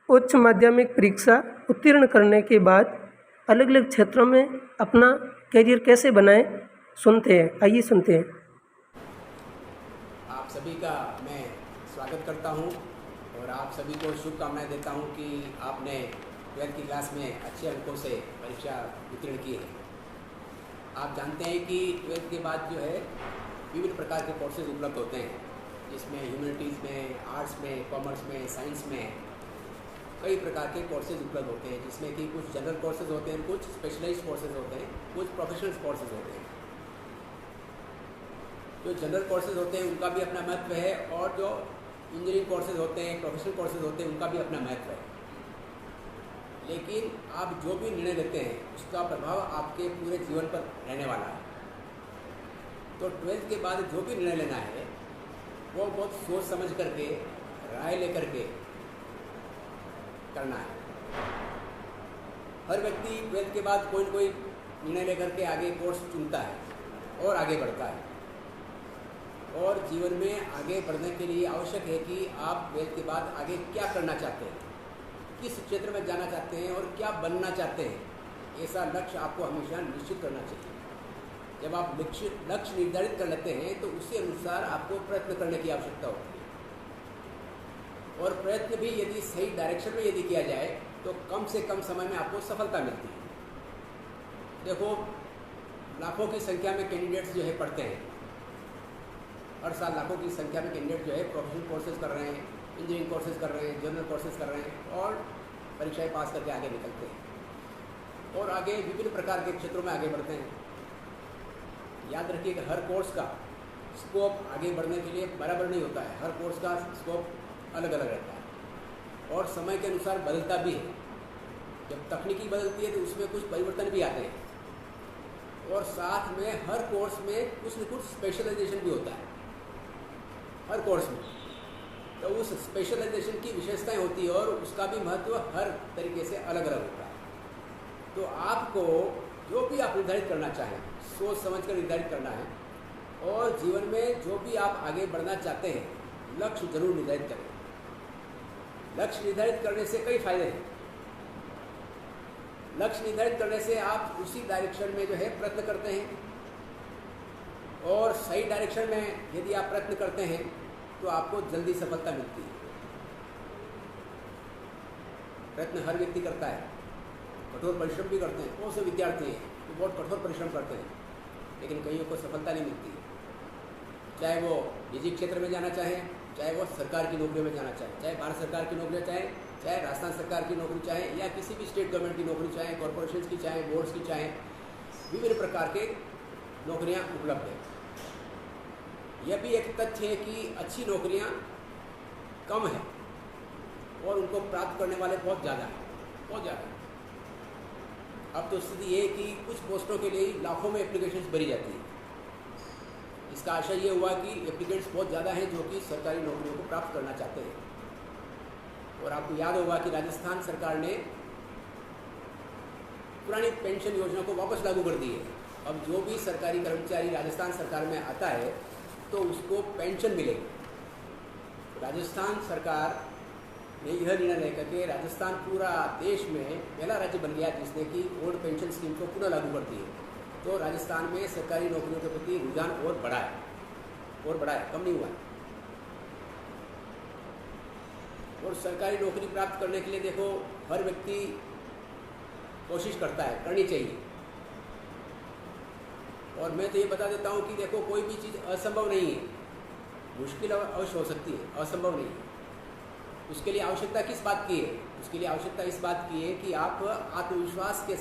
उच्च माध्यमिक परीक्षा उत्तीर्ण करने के बाद अलग अलग क्षेत्रों में अपना करियर कैसे बनाएं, आइए सुनते हैं। आप सभी का मैं स्वागत करता हूं और आप सभी को शुभकामनाएं देता हूं कि आपने 12वीं की क्लास में अच्छे अंकों से परीक्षा उत्तीर्ण की है। आप जानते हैं कि 12वीं के बाद जो है विभिन्न प्रकार के कोर्सेज उपलब्ध होते हैं, जिसमें ह्यूमैनिटीज़ में, आर्ट्स में, कॉमर्स में, साइंस में कई प्रकार के कोर्सेज उपलब्ध होते हैं, जिसमें कि कुछ जनरल कोर्सेज होते हैं, कुछ स्पेशलाइज्ड कोर्सेज होते हैं, कुछ प्रोफेशनल कोर्सेज होते हैं। जो जनरल कोर्सेज होते हैं उनका भी अपना महत्व है और जो इंजीनियरिंग कोर्सेज होते हैं, प्रोफेशनल कोर्सेज होते हैं, उनका भी अपना महत्व है। लेकिन आप जो भी निर्णय लेते हैं उसका प्रभाव आपके पूरे जीवन पर रहने वाला है। तो 12वीं के बाद जो भी निर्णय लेना है वो बहुत सोच समझ करके, राय लेकर के करना है। हर व्यक्ति 12वीं के बाद कोई न कोई निर्णय लेकर के आगे कोर्स चुनता है और आगे बढ़ता है। और जीवन में आगे बढ़ने के लिए आवश्यक है कि आप 12वीं के बाद आगे क्या करना चाहते हैं, किस क्षेत्र में जाना चाहते हैं और क्या बनना चाहते हैं, ऐसा लक्ष्य आपको हमेशा निश्चित करना चाहिए। जब आप लक्ष्य निर्धारित कर लेते हैं तो उसी अनुसार आपको प्रयत्न करने की आवश्यकता होती है। और प्रयत्न भी यदि सही डायरेक्शन में यदि किया जाए तो कम से कम समय में आपको सफलता मिलती है। देखो, लाखों की संख्या में कैंडिडेट्स जो है पढ़ते हैं, हर साल लाखों की संख्या में कैंडिडेट जो है प्रोफेशनल कोर्सेज कर रहे हैं, इंजीनियरिंग कोर्सेज कर रहे हैं, जनरल कोर्सेज कर रहे हैं और परीक्षाएं पास करके आगे निकलते हैं और आगे विभिन्न प्रकार के क्षेत्रों में आगे बढ़ते हैं। याद रखिए कि हर कोर्स का स्कोप आगे बढ़ने के लिए बराबर नहीं होता है। हर कोर्स का स्कोप अलग अलग रहता है और समय के अनुसार बदलता भी है। जब तकनीकी बदलती है तो उसमें कुछ परिवर्तन भी आते हैं और साथ में हर कोर्स में कुछ न कुछ स्पेशलाइजेशन भी होता है हर कोर्स में। तो उस स्पेशलाइजेशन की विशेषताएं होती है और उसका भी महत्व हर तरीके से अलग अलग होता है। तो आपको जो भी आप निर्धारित करना चाहें, सोच समझ कर निर्धारित करना है और जीवन में जो भी आप आगे बढ़ना चाहते हैं, लक्ष्य जरूर निर्धारित करें। लक्ष्य निर्धारित करने से कई फायदे हैं। लक्ष्य निर्धारित करने से आप उसी डायरेक्शन में जो है प्रयत्न करते हैं और सही डायरेक्शन में यदि आप प्रयत्न करते हैं तो आपको जल्दी सफलता मिलती है। प्रयत्न हर व्यक्ति करता है, कठोर परिश्रम भी करते हैं। बहुत से विद्यार्थी हैं जो बहुत कठोर परिश्रम करते हैं लेकिन कईयों को सफलता नहीं मिलती है। चाहे वो निजी क्षेत्र में जाना चाहें, चाहे वो सरकार की नौकरी में जाना चाहें, चाहे भारत सरकार की नौकरी चाहें, चाहे राजस्थान सरकार की नौकरी चाहें या किसी भी स्टेट गवर्नमेंट की नौकरी चाहें, कॉरपोरेशन की चाहें, बोर्ड्स की चाहें, विभिन्न प्रकार के नौकरियां उपलब्ध हैं। यह भी एक तथ्य है कि अच्छी नौकरियां कम हैं और उनको प्राप्त करने वाले बहुत ज़्यादा हैं, बहुत ज़्यादा। अब तो स्थिति ये है कि कुछ पोस्टों के लिए लाखों में एप्लीकेशंस भरी जाती है। इसका आशय ये हुआ कि एप्लीकेंट्स बहुत ज़्यादा हैं जो कि सरकारी नौकरियों को प्राप्त करना चाहते हैं। और आपको याद होगा कि राजस्थान सरकार ने पुरानी पेंशन योजना को वापस लागू कर दी है। अब जो भी सरकारी कर्मचारी राजस्थान सरकार में आता है तो उसको पेंशन मिलेगी। राजस्थान सरकार ने यह निर्णय लेकर के राजस्थान पूरा देश में पहला राज्य बन गया जिसने कि ओल्ड पेंशन स्कीम को पुनः लागू कर दी है। तो राजस्थान में सरकारी नौकरियों के प्रति रुझान और बढ़ा है, कम नहीं हुआ है। और सरकारी नौकरी प्राप्त करने के लिए देखो हर व्यक्ति कोशिश करता है, करनी चाहिए। और मैं तो ये बता देता हूँ कि देखो कोई भी चीज़ असंभव नहीं है, मुश्किल अवश्य हो सकती है, असंभव नहीं है। उसके लिए आवश्यकता किस बात की है? उसके लिए आवश्यकता इस बात की है कि आप आत्मविश्वास के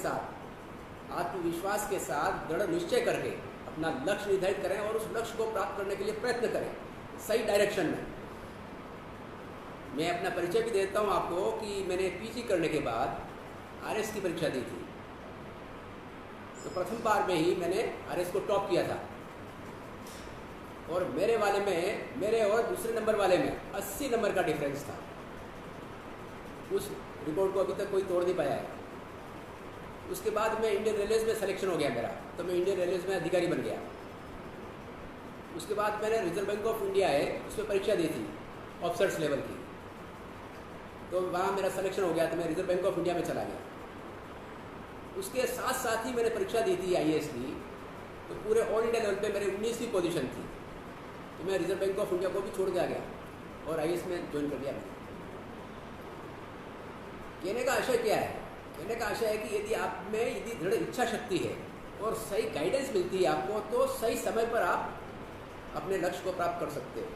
साथ दृढ़ निश्चय करके अपना लक्ष्य निर्धारित करें और उस लक्ष्य को प्राप्त करने के लिए प्रयत्न करें सही डायरेक्शन में। मैं अपना परिचय भी देता हूँ आपको कि मैंने पीजी करने के बाद आरएस की परीक्षा दी थी। तो प्रथम बार में ही मैंने आरएस को टॉप किया था और मेरे और दूसरे नंबर वाले में 80 नंबर का डिफरेंस था। उस रिकॉर्ड को अभी तक कोई तोड़ नहीं पाया है। उसके बाद मैं इंडियन रेलवेज में सिलेक्शन हो गया मेरा, तो मैं इंडियन रेलवेज में अधिकारी बन गया। उसके बाद मैंने रिजर्व बैंक ऑफ इंडिया है उसमें परीक्षा दी थी ऑफिसर्स लेवल की। तो वहाँ मेरा सिलेक्शन हो गया, तो मैं रिजर्व बैंक ऑफ इंडिया में चला गया। उसके साथ साथ ही मैंने परीक्षा दी थी IAS की, तो पूरे ऑल इंडिया लेवल पे मेरे 19वीं पोजीशन थी, तो मैं रिजर्व बैंक ऑफ इंडिया को भी छोड़ के आ गया और IAS में ज्वाइन कर लिया मैंने। कहने का आशय क्या है? कहने का आशय है कि यदि आप में यदि दृढ़ इच्छा शक्ति है और सही गाइडेंस मिलती है आपको, तो सही समय पर आप अपने लक्ष्य को प्राप्त कर सकते हो।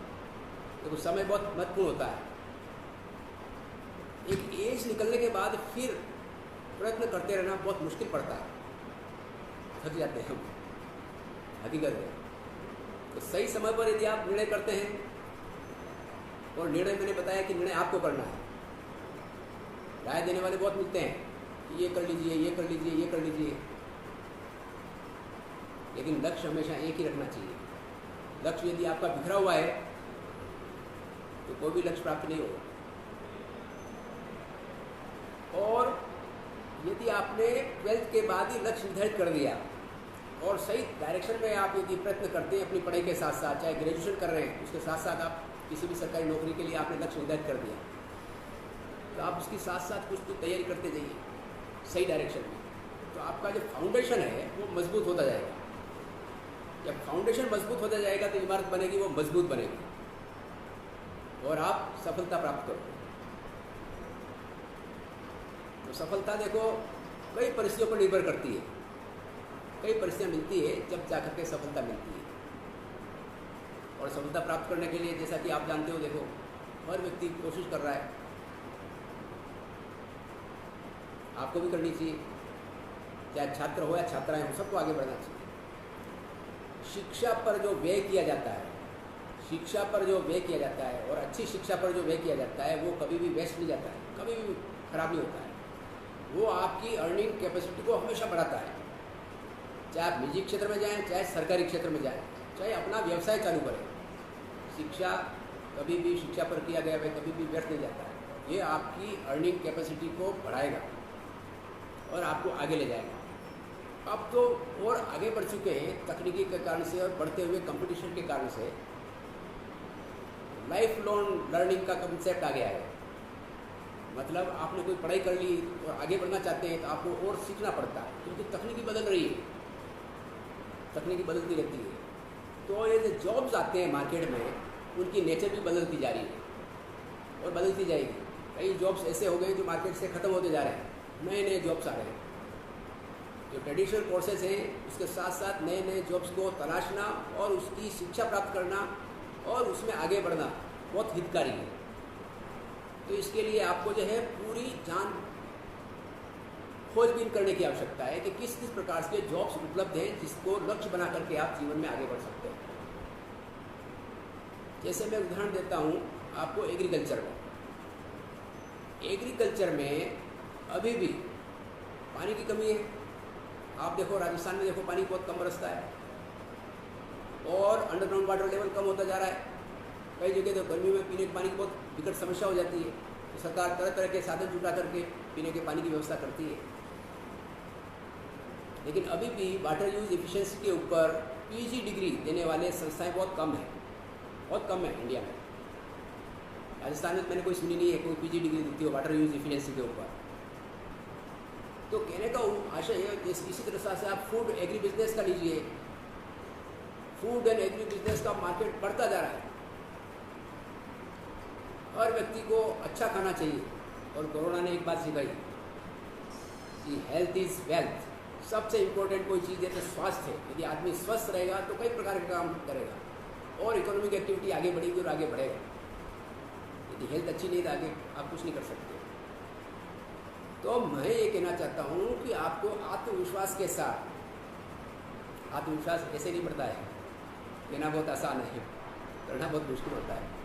तो समय बहुत महत्वपूर्ण होता है। एक एज निकलने के बाद फिर प्रयत्न करते रहना बहुत मुश्किल पड़ता है, थक जाते हैं हम, हकीकत है। तो सही समय पर यदि आप निर्णय करते हैं, और निर्णय मैंने बताया कि निर्णय आपको करना है, राय देने वाले बहुत मिलते हैं कि ये कर लीजिए, ये कर लीजिए, ये कर लीजिए, लेकिन लक्ष्य हमेशा एक ही रखना चाहिए। लक्ष्य यदि आपका बिखरा हुआ है तो कोई भी लक्ष्य प्राप्त नहीं होगा। और यदि आपने 12th के बाद ही लक्ष्य निर्धारित कर दिया और सही डायरेक्शन में आप यदि प्रयत्न करते हैं अपनी पढ़ाई के साथ साथ, चाहे ग्रेजुएशन कर रहे हैं उसके साथ साथ आप किसी भी सरकारी नौकरी के लिए आपने लक्ष्य निर्धारित कर दिया, तो आप उसके साथ साथ कुछ तो तैयारी करते जाइए सही डायरेक्शन में, तो आपका जो फाउंडेशन है वो मजबूत होता जाएगा। जब फाउंडेशन मजबूत होता जाएगा तो इमारत बनेगी, वो मजबूत बनेगी और आप सफलता प्राप्त करोगे। तो सफलता देखो कई परिस्थितियों पर निर्भर करती है, कई परिस्थितियाँ मिलती है जब जाकर के सफलता मिलती है। और सफलता प्राप्त करने के लिए जैसा कि आप जानते हो, देखो हर व्यक्ति कोशिश कर रहा है, आपको भी करनी चाहिए, चाहे छात्र हो या छात्राएं हो, सबको आगे बढ़ना चाहिए। शिक्षा पर जो व्यय किया जाता है, शिक्षा पर जो व्यय किया जाता है और अच्छी शिक्षा पर जो व्यय किया जाता है वो कभी भी वेस्ट नहीं जाता है, कभी भी खराब नहीं होता है। वो आपकी अर्निंग कैपेसिटी को हमेशा बढ़ाता है। चाहे आप निजी क्षेत्र में जाएं, चाहे सरकारी क्षेत्र में जाएं, चाहे अपना व्यवसाय चालू करें, शिक्षा कभी भी, शिक्षा पर किया गया व्यय कभी भी व्यर्थ नहीं जाता है। ये आपकी अर्निंग कैपेसिटी को बढ़ाएगा और आपको आगे ले जाएगा। अब तो और आगे बढ़ चुके हैं तकनीकी के कारण से और बढ़ते हुए कंपटीशन के कारण से लाइफ लॉन्ग लर्निंग का कंसेप्ट आ गया है। मतलब आपने कोई पढ़ाई कर ली और आगे बढ़ना चाहते हैं तो आपको और सीखना पड़ता है, क्योंकि तकनीकी बदल रही है, तकनीकी बदलती रहती है। तो ये जो जॉब्स आते हैं मार्केट में, उनकी नेचर भी बदलती जा रही है और बदलती जाएगी। कई जॉब्स ऐसे हो गए जो मार्केट से ख़त्म होते जा रहे हैं, नए नए जॉब्स आ रहे हैं। जो ट्रेडिशनल कोर्सेज हैं उसके साथ साथ नए नए जॉब्स को तलाशना और उसकी शिक्षा प्राप्त करना और उसमें आगे बढ़ना बहुत हितकारी है। तो इसके लिए आपको जो है पूरी जान खोजबीन करने की आवश्यकता है कि किस किस प्रकार के जॉब्स उपलब्ध हैं जिसको लक्ष्य बना करके आप जीवन में आगे बढ़ सकते हैं। जैसे मैं उदाहरण देता हूँ आपको एग्रीकल्चर में। एग्रीकल्चर में अभी भी पानी की कमी है। आप देखो राजस्थान में देखो पानी बहुत कम बरसता है और अंडरग्राउंड वाटर लेवल कम होता जा रहा है। कई जगह तो गर्मी में पीने के पानी की बहुत विकट समस्या हो जाती है, तो सरकार तरह तरह के साधन जुटा करके पीने के पानी की व्यवस्था करती है। लेकिन अभी भी वाटर यूज एफिशिएंसी के ऊपर PG डिग्री देने वाले संस्थाएं बहुत कम है, बहुत कम है इंडिया में। राजस्थान में मैंने कोई सुनी नहीं है कोई PG डिग्री देती हो वाटर यूज एफिशिएंसी के ऊपर। तो कहने का आशय है इसी तरह से आप फूड एग्री बिजनेस का लीजिए, फूड एंड एग्री बिजनेस का मार्केट बढ़ता जा रहा है। हर व्यक्ति को अच्छा खाना चाहिए और कोरोना ने एक बात सिखाई कि हेल्थ इज़ वेल्थ। सबसे इम्पोर्टेंट कोई चीज़ है तो स्वास्थ्य है। यदि आदमी स्वस्थ रहेगा तो कई प्रकार के काम करेगा और इकोनॉमिक एक्टिविटी आगे बढ़ेगी और आगे बढ़ेगा। यदि हेल्थ अच्छी नहीं तो आगे आप कुछ नहीं कर सकते। तो मैं ये कहना चाहता हूँ कि आपको आत्मविश्वास के साथ, आत्मविश्वास ऐसे नहीं बढ़ता है, कहना बहुत आसान है, करना बहुत मुश्किल होता है।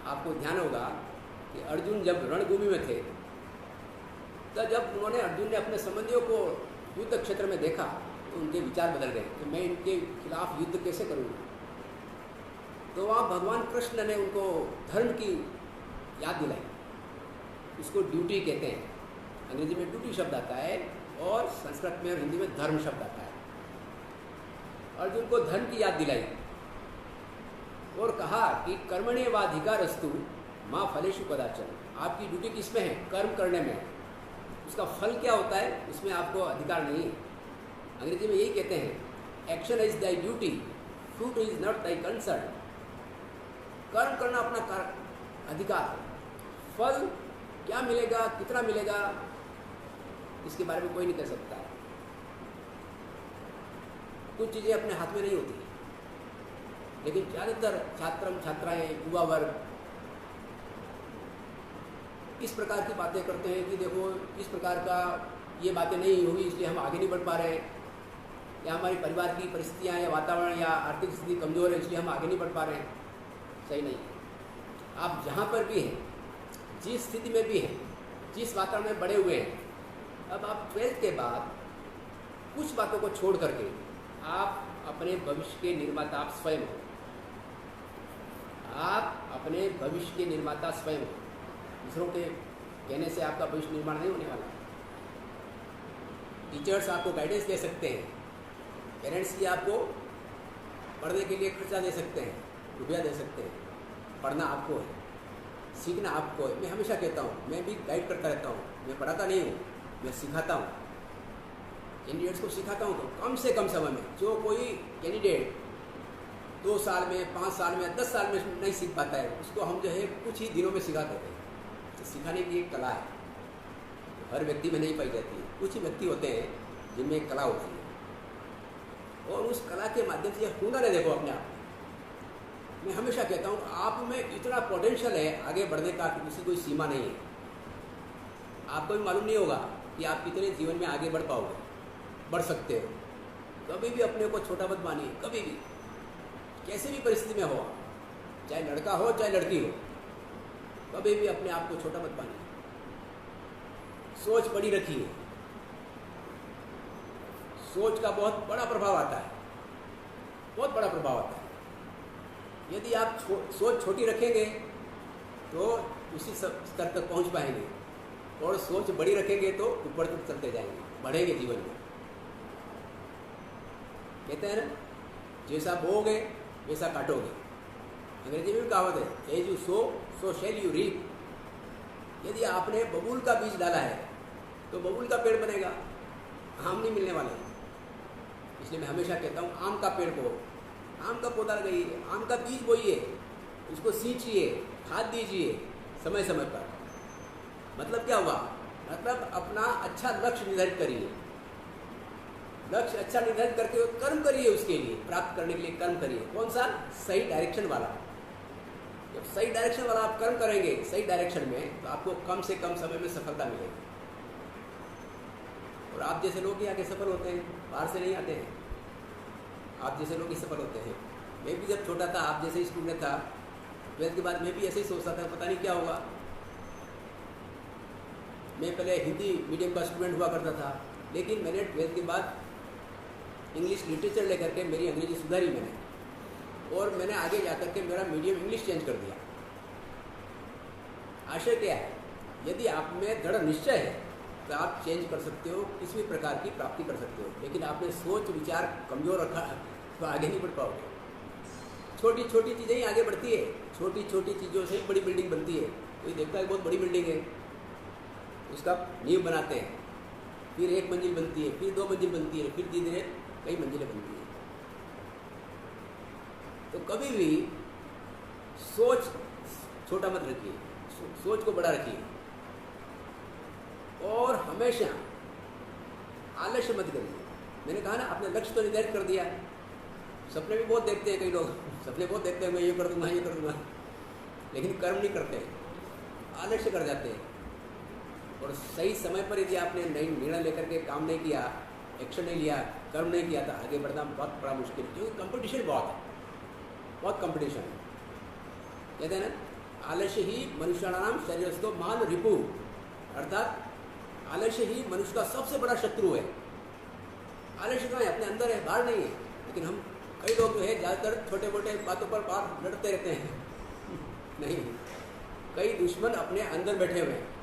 आपको ध्यान होगा कि अर्जुन जब रणभूमि में थे तब जब अर्जुन ने अपने संबंधियों को युद्ध क्षेत्र में देखा तो उनके विचार बदल गए कि मैं इनके खिलाफ युद्ध कैसे करूँगा। तो वहाँ भगवान कृष्ण ने उनको धर्म की याद दिलाई। इसको ड्यूटी कहते हैं, अंग्रेजी में ड्यूटी शब्द आता है और संस्कृत में और हिंदी में धर्म शब्द आता है। अर्जुन को धर्म की याद दिलाई और कहा कि कर्मण्येवाधिकारस्तु माँ फलेषु कदाचन, आपकी ड्यूटी किस में है? कर्म करने में है। उसका फल क्या होता है इसमें आपको अधिकार नहीं है। अंग्रेजी में यही कहते हैं, action is thy duty, fruit is not thy concern. कर्म करना अपना अधिकार, फल क्या मिलेगा, कितना मिलेगा, इसके बारे में कोई नहीं कह सकता है। कुछ चीज़ें अपने हाथ में नहीं होती, लेकिन ज़्यादातर छात्राएं, युवा वर्ग इस प्रकार की बातें करते हैं कि देखो इस प्रकार का ये बातें नहीं हुई इसलिए हम आगे नहीं बढ़ पा रहे हैं, या हमारी परिवार की परिस्थितियाँ या वातावरण या आर्थिक स्थिति कमज़ोर है इसलिए हम आगे नहीं बढ़ पा रहे हैं। सही नहीं। आप जहाँ पर भी हैं, जिस स्थिति में भी हैं, जिस वातावरण में बड़े हुए हैं, अब आप 12th के बाद कुछ बातों को छोड़ करके आप अपने भविष्य के निर्माता आप स्वयं हो। आप अपने भविष्य के निर्माता स्वयं हो। दूसरों के कहने से आपका भविष्य निर्माण नहीं होने वाला। टीचर्स आपको गाइडेंस दे सकते हैं, पेरेंट्स की आपको पढ़ने के लिए खर्चा दे सकते हैं, रुपया दे सकते हैं। पढ़ना आपको है, सीखना आपको है। मैं हमेशा कहता हूँ, मैं भी गाइड करता रहता हूँ, मैं पढ़ाता नहीं हूँ, मैं सिखाता हूँ। कैंडिडेट्स को सिखाता हूँ तो कम से कम समय में, जो कोई कैंडिडेट 2 साल में, 5 साल में, 10 साल में नहीं सीख पाता है, उसको हम जो है कुछ ही दिनों में सिखा देते हैं। तो सिखाने की एक कला है, हर व्यक्ति में नहीं पाई जाती है। कुछ ही व्यक्ति होते हैं जिनमें एक कला होती है, और उस कला के माध्यम से हुनर है। देखो अपने आप में, मैं हमेशा कहता हूँ आप में इतना पोटेंशियल है आगे बढ़ने का कि किसी कोई सीमा नहीं है। आपको भी मालूम नहीं होगा कि आप कितने जीवन में आगे बढ़ पाओगे, बढ़ सकते हो। कभी भी अपने को छोटा मत मानिए, कभी भी, कैसे भी परिस्थिति में हो, चाहे लड़का हो चाहे लड़की हो, कभी भी अपने आप को छोटा मत मानिए। सोच बड़ी रखिए, सोच का बहुत बड़ा प्रभाव आता है, बहुत बड़ा प्रभाव आता है। यदि आप सोच छोटी रखेंगे तो उसी स्तर तक पहुंच पाएंगे, और सोच बड़ी रखेंगे तो ऊपर तक चलते जाएंगे, बढ़ेंगे जीवन में। कहते हैं ना, जैसा बोओगे वैसा काटोगे। अंग्रेजी में भी कहावत है, as you sow so shall you reap. यदि आपने बबूल का बीज डाला है तो बबूल का पेड़ बनेगा, आम नहीं मिलने वाला है। इसलिए मैं हमेशा कहता हूँ, आम का पेड़ बो, आम का पौधा लगाइए, आम का बीज बोइए, उसको सींचिए, खाद दीजिए समय समय पर। मतलब क्या हुआ? मतलब अपना अच्छा लक्ष्य निर्धारित करिए, लक्ष्य अच्छा निर्धारित करके कर्म करिए, उसके लिए प्राप्त करने के लिए कर्म करिए। कौन सा? सही डायरेक्शन वाला। जब सही डायरेक्शन वाला आप कर्म करेंगे सही डायरेक्शन में, तो आपको कम से कम समय में सफलता मिलेगी। और आप जैसे लोग ही आगे सफल होते हैं, बाहर से नहीं आते हैं। आप जैसे लोग ही सफल होते हैं। मैं भी जब छोटा था, आप जैसे स्कूल में था, 12th के बाद मैं भी ऐसे ही सोचता था, पता नहीं क्या होगा। मैं पहले हिंदी मीडियम का स्टूडेंट हुआ करता था, लेकिन मैंने 12th के बाद इंग्लिश लिटरेचर लेकर के मेरी अंग्रेजी सुधारी मैंने, और मैंने आगे जाकर के मेरा मीडियम इंग्लिश चेंज कर दिया। आशय क्या है? यदि आप में दृढ़ निश्चय है तो आप चेंज कर सकते हो, किसी भी प्रकार की प्राप्ति कर सकते हो। लेकिन आपने सोच विचार कमज़ोर रखा तो आगे नहीं बढ़ पाओगे। छोटी छोटी चीज़ें ही आगे बढ़ती है, छोटी छोटी चीज़ों से ही बड़ी बिल्डिंग बनती है। कोई देखता है बहुत बड़ी बिल्डिंग है, उसका नींव बनाते हैं, फिर 1 मंजिल बनती है, फिर 2 मंजिल बनती है, फिर धीरे धीरे कई मंजिलें बनती हैं। तो कभी भी सोच छोटा मत रखिए, सोच को बड़ा रखिए, और हमेशा आलस्य मत करिए। मैंने कहा ना, आपने लक्ष्य तो निर्धारित कर दिया। सपने भी बहुत देखते हैं कई लोग, सपने बहुत देखते हैं, मैं ये कर दूंगा, ये कर दूंगा, लेकिन कर्म नहीं करते, आलस्य कर जाते हैं। और सही समय पर यदि आपने नई निर्णय लेकर के काम नहीं किया, एक्शन नहीं लिया, कर्म नहीं किया, तो आगे बढ़ना बहुत बड़ा मुश्किल है, क्योंकि कंपटीशन बहुत है, बहुत कंपटीशन है। कहते हैं ना, आलस्य ही मनुष्याणाम शरीरस्थो मान रिपु, अर्थात आलस्य ही मनुष्य का सबसे बड़ा शत्रु है। आलस्य कहाँ है? अपने अंदर है, बाहर नहीं है। लेकिन हम कई लोग जो है ज़्यादातर छोटे मोटे बातों पर बाहर लड़ते रहते हैं। नहीं, कई दुश्मन अपने अंदर बैठे हुए हैं,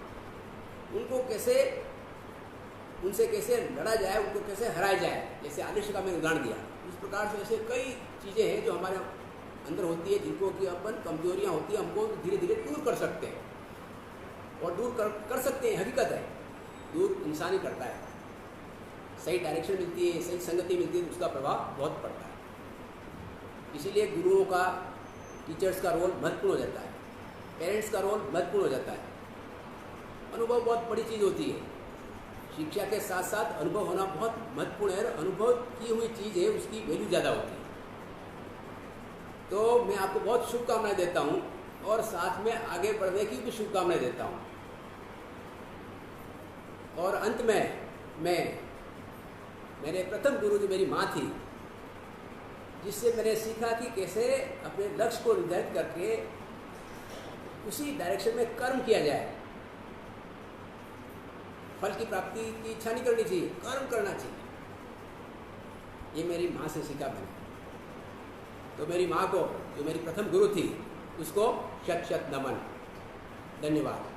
उनसे कैसे लड़ा जाए, उनको कैसे हराया जाए। जैसे आलस्य का मैंने उदाहरण दिया, इस प्रकार से ऐसे कई चीज़ें हैं जो हमारे अंदर होती है, जिनको कि अपन कमजोरियाँ होती हैं, हमको धीरे धीरे दूर कर सकते हैं और दूर कर सकते हैं। हकीकत है, दूर इंसान ही करता है। सही डायरेक्शन मिलती है, सही संगति मिलती है तो उसका प्रभाव बहुत पड़ता है। इसीलिए गुरुओं का, टीचर्स का रोल महत्वपूर्ण हो जाता है, पेरेंट्स का रोल महत्वपूर्ण हो जाता है। अनुभव बहुत बड़ी चीज़ होती है। शिक्षा के साथ साथ अनुभव होना बहुत महत्वपूर्ण है। अनुभव की हुई चीज़ है, उसकी वैल्यू ज़्यादा होती है। तो मैं आपको बहुत शुभकामनाएं देता हूँ और साथ में आगे बढ़ने की भी शुभकामनाएं देता हूँ। और अंत में मेरे प्रथम गुरु जो मेरी माँ थी, जिससे मैंने सीखा कि कैसे अपने लक्ष्य को निर्धारित करके उसी डायरेक्शन में कर्म किया जाए। फल की प्राप्ति की इच्छा नहीं करनी चाहिए, कर्म करना चाहिए। ये मेरी माँ से सीखा मैंने। तो मेरी माँ को, जो मेरी प्रथम गुरु थी, उसको शत शत नमन। धन्यवाद।